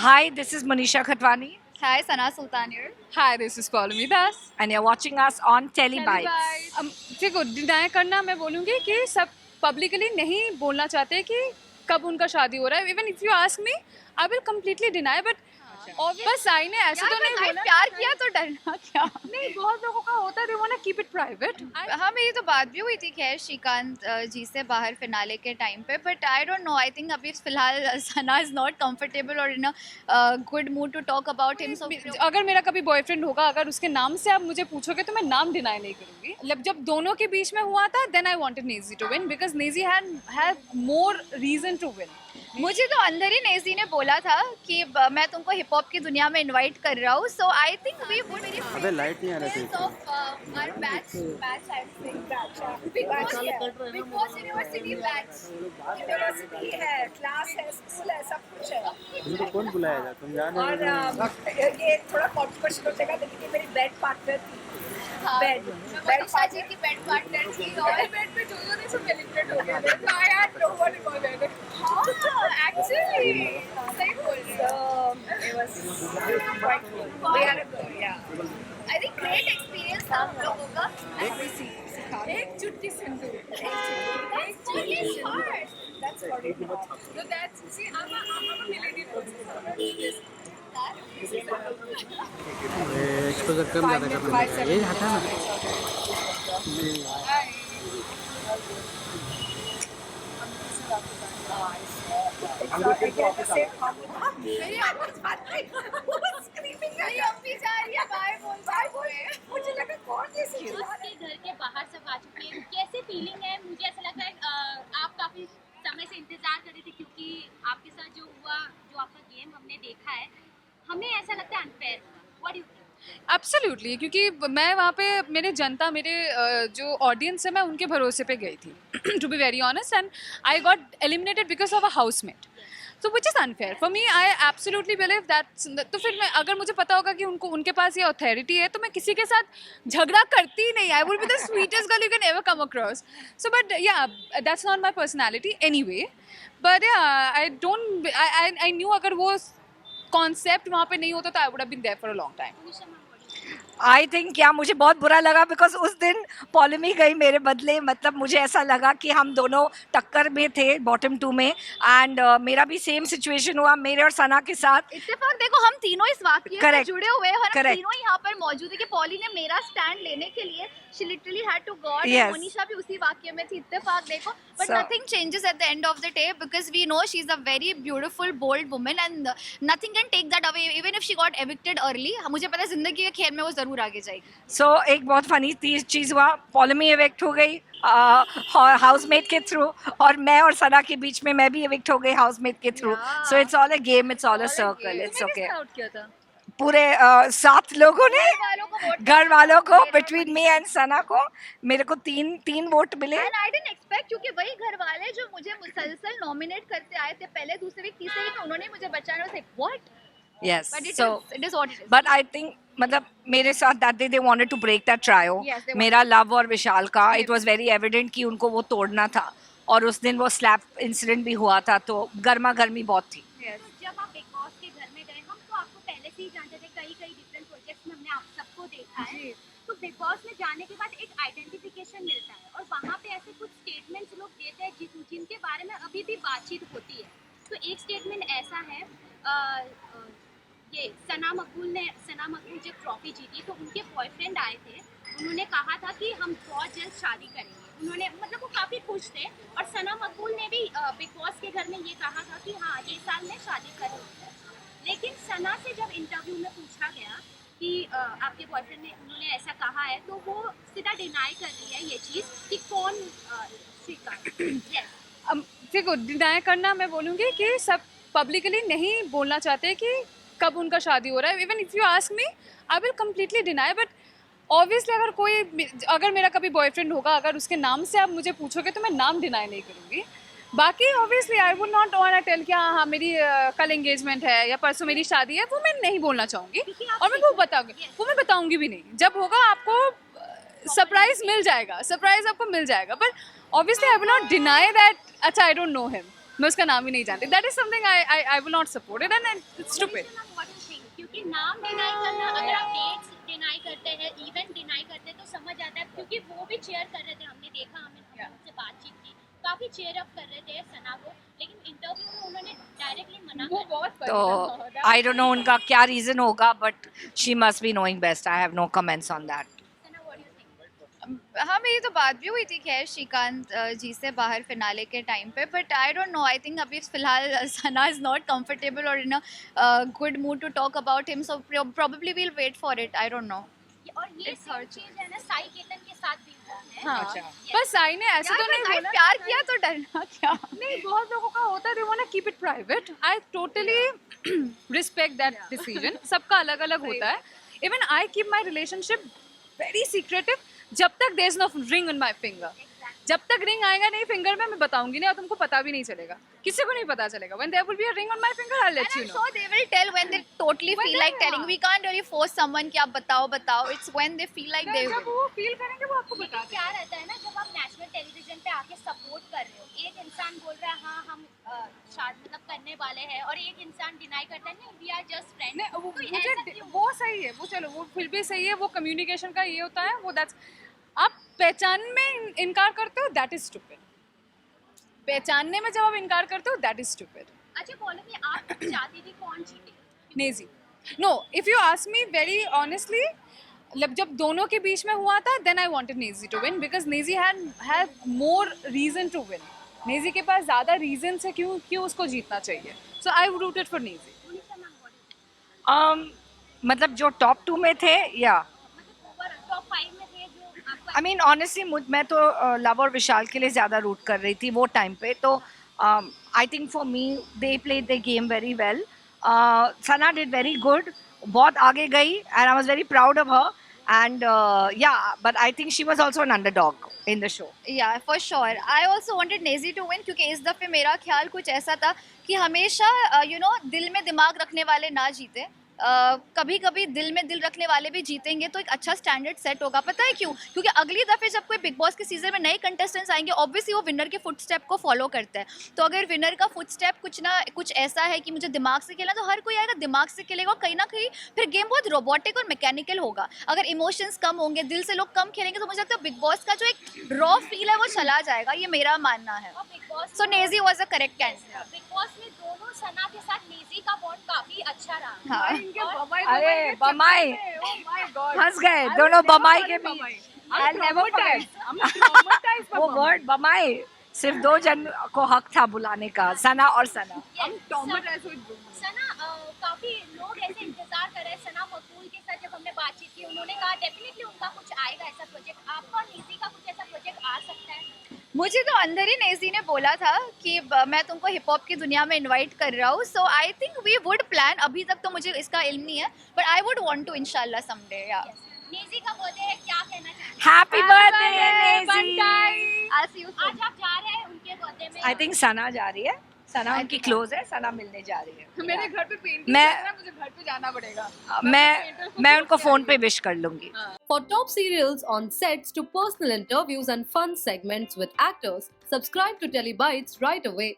Hi, this is Manisha Khatwani, Hi, Sana Sultan here. Hi, this is Paulami Das. and you're watching us on Telebytes. देखो deny करना मैं बोलूँगी कि सब publicly नहीं बोलना चाहते कि कब उनका शादी हो रहा है. Even if you ask me I will completely deny but बस साई ने ऐसे तो नहीं बोला. प्यार किया तो डरना क्या? नहीं, बहुत लोगों का होता है, they wanna keep it private. हाँ, मेरी तो बात भी हुई थी खैर श्रीकांत जी से बाहर फिनाले के टाइम पे, but I don't know, I think अभी फिलहाल सना इज नॉट कंफर्टेबल और in a good mood to talk about him. So अगर मेरा कभी बॉयफ्रेंड होगा, अगर उसके नाम से आप मुझे पूछोगे तो मैं नाम डिनाई नहीं करूंगी. मतलब जब दोनों के बीच में हुआ था then I wanted Naezy to win because Naezy had more reason to win. मुझे तो अंदर ही नेजी ने बोला था कि मैं तुमको हिप हॉप की दुनिया में इनवाइट कर रहा हूँ. So I think we would very अबे लाइट नहीं आ रही थी. Our batch I think Bigg Boss university batch. University है, क्लास है, स्कूल है, सब कुछ है. तुमको कौन बुलाएगा, तुम जाने और ये थोड़ा कॉन्ट्रोवर्शियल हो जाएगा, लेकिन ये मेरी बेड पार्टनर थी. बेड मनीषा जी की बेड पार्टनर थी और बेड पे जो ने सब एलिमिनेट हो गए थे. I had no one involved. Actually सही बोल रहे हो. So it was quite good. We had a good, yeah. I think great experience था हम लोगों का. एक चुटकी सिंदूर. That's really hard. That's what it was. So that's see I'm a millennial person. Exposure कम ज़्यादा करना पड़ेगा. ये हटा ना. मेरी आवाज बात नहीं. स्क्रीमिंग नहीं, अब भी जा रही है. बाय बोल रहे हैं. मुझे लगा कौन जैसी उसके घर के बाहर सब आ चुके हैं. कैसे फीलिंग है? मुझे ऐसा लगता है आप काफी समय से इंतजार कर रहे थे क्योंकि आपके साथ जो हुआ, जो आपका गेम हमने देखा है, हमें ऐसा लगता है अनफेयर हुआ. What do you think? Absolutely, क्योंकि मैं वहाँ पे मेरे जनता, मेरे जो ऑडियंस है, मैं उनके भरोसे पे गई थी to be very honest, and I got eliminated because of a housemate. तो which is unfair for me. I absolutely believe that. तो फिर मैं, अगर मुझे पता होगा कि उनके पास ये अथॉरिटी है, तो मैं किसी के साथ झगड़ा करती ही नहीं. I will be the sweetest girl you can ever come across. So but yeah that's not my personality anyway. But yeah I don't, I knew अगर वो कॉन्सेप्ट वहाँ पे नहीं होता तो I would have been there for a long time. I think क्या मुझे बहुत बुरा लगा बिकॉज उस दिन पॉलिमी गई मेरे बदले. मतलब मुझे ऐसा लगा कि हम दोनों टक्कर में थे बॉटम 2 में, एंड मेरा भी सेम सिचुएशन हुआ मेरे और सना के साथ. इत्तेफाक देखो, हम तीनों इस वाकये से Correct. जुड़े हुए हैं और हम Correct. तीनों यहाँ पर मौजूद है कि पॉली ने मेरा स्टैंड लेने के लिए she literally had to go out. Yes. Monisha भी उसी वाकये में थी. इत्तेफाक देखो, but So- nothing changes at the end of the day because we know she's a very beautiful, bold woman and nothing can take that away. Even if she got evicted early, मुझे पता है जिंदगी के खेल में वो जरूर आगे जाएगी. सो एक बहुत फनी चीज़ हुआ, पॉलिमी इविक्ट हो गई हाउसमेट के थ्रू, और मैं और सना के बीच में मैं भी इविक्ट हो गई हाउसमेट के through. Yeah. So it's all a game, it's all a circle, it's okay. Out किया था. पूरे 7 लोगों ने, वालों को वोट घर वालों को, बिटवीन मी एंड सना को, मेरे को तीन वोट मिले. And I didn't expect, क्योंकि वही घर वाले जो मुझे मुसलसल नॉमिनेट करते आए थे पहले, दूसरे वीक, तीसरे वीक में, उन्होंने मुझे बचाया. I was like, what? Yes, But so it is what it is. But I think मतलब मेरे साथ that day they wanted to break that trio. Yes, they मेरा लव और विशाल का, इट वाज वेरी एविडेंट कि उनको वो तोड़ना था, और उस दिन वो स्लैप इंसिडेंट भी हुआ था, तो गर्मा गर्मी बहुत थी. Yes. तो जब आप बिग बॉस के घर में गए, हम तो आपको पहले से ही जानते थे, कई डिफरेंट प्रोजेक्ट्स में हमने आप सबको देखा है. तो बिग बॉस में जाने के बाद एक आइडेंटिफिकेशन मिलता है और वहाँ पे ऐसे कुछ स्टेटमेंट्स लोग देते हैं जिनके बारे में अभी भी बातचीत होती है. तो एक स्टेटमेंट ऐसा है, ये सना मकबूल जब ट्रॉफी जीती तो उनके बॉयफ्रेंड आए थे. उन्होंने कहा था कि हम बहुत जल्द शादी करेंगे. उन्होंने, मतलब वो काफ़ी खुश थे. और सना मकबूल ने भी बिग बॉस के घर में ये कहा था कि हाँ, ये साल मैं शादी करूँगी. लेकिन सना से जब इंटरव्यू में पूछा गया कि आपके बॉयफ्रेंड ने, उन्होंने ऐसा कहा है, तो वो सीधा डिनाई कर रही है ये चीज़ कि कौन स्वीकार. देखो डिनाई करना मैं बोलूँगी कि सब पब्लिकली नहीं बोलना चाहते कि कब उनका शादी हो रहा है. Even if you ask me I will completely deny but obviously अगर मेरा कभी बॉयफ्रेंड होगा, अगर उसके नाम से आप मुझे पूछोगे तो मैं नाम डिनाई नहीं करूँगी. बाकी obviously I would not want to tell कि हाँ मेरी कल एंगेजमेंट है या परसों मेरी शादी है, वो मैं नहीं बोलना चाहूँगी. और मैं वो बताऊँगी भी नहीं. जब होगा आपको सरप्राइज मिल जाएगा, सरप्राइज आपको मिल जाएगा. But obviously I will not deny that अच्छा आई डोंट नो हिम. मैं उसका नाम ही नहीं जानती. That is something I will not support it, and it's stupid. What do you think? क्योंकि नाम डिनाई करना, अगर आप डेट्स डिनाई करते हैं, इवेंट डिनाई करते हैं तो समझ आता है, क्योंकि वो भी चेयर कर रहे थे, हमने देखा, हमने उनसे बातचीत की, काफी चेयर अप कर रहे थे सना को, लेकिन इंटरव्यू में उन्होंने डायरेक्टली मना कर दिया। तो आई डोंट नो उनका क्या रीजन होगा, but she must be knowing best. I have no comments on that. Sana, what do you think? हाँ, मेरी तो बात भी हुई थी खैर श्रीकांत जी से बाहर फिनाले के टाइम पे, but I don't know, I think अभी फिलहाल सना इज़ नॉट कंफर्टेबल और in a good mood to talk about him, so probably we'll wait for it. I don't know. और ये It's her चीज है ना, साई केतन के साथ भी हुआ है। हाँ. अच्छा. पर साई ने ऐसे तो नहीं बोला. प्यार किया तो डरना क्या. नहीं, बहुत लोगों का होता है, they wanna keep it private. I totally respect that decision. सबका अलग अलग होता है. Even I keep my relationship very secretive जब तक there is no ring on my finger. जब तक रिंग आएगा नहीं फिंगर में, मैं बताऊंगी नहीं और तुमको पता भी नहीं चलेगा, किसी को नहीं पता चलेगा. When there will be a ring on my finger, I'll let And you I'm know. sure they will tell when they totally When feel they like telling. are. We can't really force someone कि आप बताओ. It's when they feel like they जब will. वो feel करेंगे वो आपको लेकिन बता क्या रहता है ना, जब आप नेशनल टेलीविजन पे आके सपोर्ट कर रहे हो, एक इंसान बोल रहा है हाँ हम शादी मतलब करने वाले हैं, और एक इंसान डिनाई करता है नहीं वी आर जस्ट फ्रेंड. नहीं, वो सही है, वो चलो वो फिर भी सही है, वो कम्युनिकेशन का ये होता है, वो दैट्स. आप पहचान में इनकार करते हो, दैट इज स्टूपिड. पहचानने में जब आप इनकार करते हो, दैट इज स्टूपिड. अच्छा बोलो कि आप चाहती थी कौन जीते? Naezy. No, if you ask me very honestly, जब दोनों के बीच में हुआ था, then I wanted Naezy to win, because Naezy had more reason to win. Naezy के पास ज़्यादा रीजन है क्यों उसको जीतना चाहिए. So I rooted for Naezy. Munisha ma'am, what do you think? मतलब जो टॉप 2 में थे, या मतलब ओवर टॉप 5 में थे जो आपको आई मीन ऑनेस्टली मैं तो लव और विशाल के लिए ज़्यादा रूट कर रही थी वो टाइम पे. तो I think for me they played the game very well. Sana did very good, बहुत आगे गई, and I was very proud of her. And yeah, but I think she was also an underdog in the show. Yeah for sure I also wanted Naezy to win, क्योंकि इस दफ़े मेरा ख्याल कुछ ऐसा था कि हमेशा दिल में दिमाग रखने वाले ना जीते. कभी कभी दिल में दिल रखने वाले भी जीतेंगे तो एक अच्छा स्टैंडर्ड सेट होगा. पता है क्यों? क्योंकि अगली दफ़े जब कोई बिग बॉस के सीजन में नए कंटेस्टेंट्स आएंगे, ऑब्वियसली वो विनर के फुटस्टेप को फॉलो करते हैं. तो अगर विनर का फुटस्टेप कुछ ऐसा है कि मुझे दिमाग से खेलना, तो हर कोई आएगा दिमाग से खेलेगा, और कहीं ना कहीं फिर गेम बहुत रोबोटिक और मैकेनिकल होगा. अगर इमोशंस कम होंगे, दिल से लोग कम खेलेंगे, तो मुझे लगता है बिग बॉस का जो एक रॉ फील है वो चला जाएगा. ये मेरा मानना है. Big boss so Naezy was a correct answer. Big boss में दोनों सना के साथ नेजी का बॉन्ड काफी अच्छा रहा. हाँ. अरे बमाई, हंस गए दोनों बमाई के बीच. I'll never forget. वो वर्ड बमाई सिर्फ 2 जन को हक था बुलाने का, सना और सना. सना, काफी लोग ऐसे इंतजार कर रहे हैं सना मकबूल के साथ. जब हमने बातचीत की, उन्होंने कहा डेफिनेटली उनका कुछ आएगा ऐसा प्रोजेक्ट. आपका और नेजी का कुछ ऐसा प्रोजेक्ट आ सकता है? मुझे तो अंदर ही नेजी ने बोला था कि मैं तुमको हिप हॉप की दुनिया में इनवाइट कर रहा हूँ. So I think we would plan. अभी तक तो मुझे इसका इल्म नहीं है, but I would want to इंशाल्लाह समडे. या नेजी का बर्थडे है, क्या कहना चाहते हैप्पी बर्थडे नेजी. आई सी यू हैं? आज आप जा रहे हैं उनके बर्थडे में? आई थिंक सना जा रही है, सना उनकी क्लोज है, सना मिलने जा रही है. मेरे घर पे पेंटिंग मैं- करना है, मुझे घर पे जाना पड़ेगा. मैं उनको फोन पे विश कर लूंगी. For top serials on sets to personal interviews and fun segments with actors, subscribe to Telebytes right away.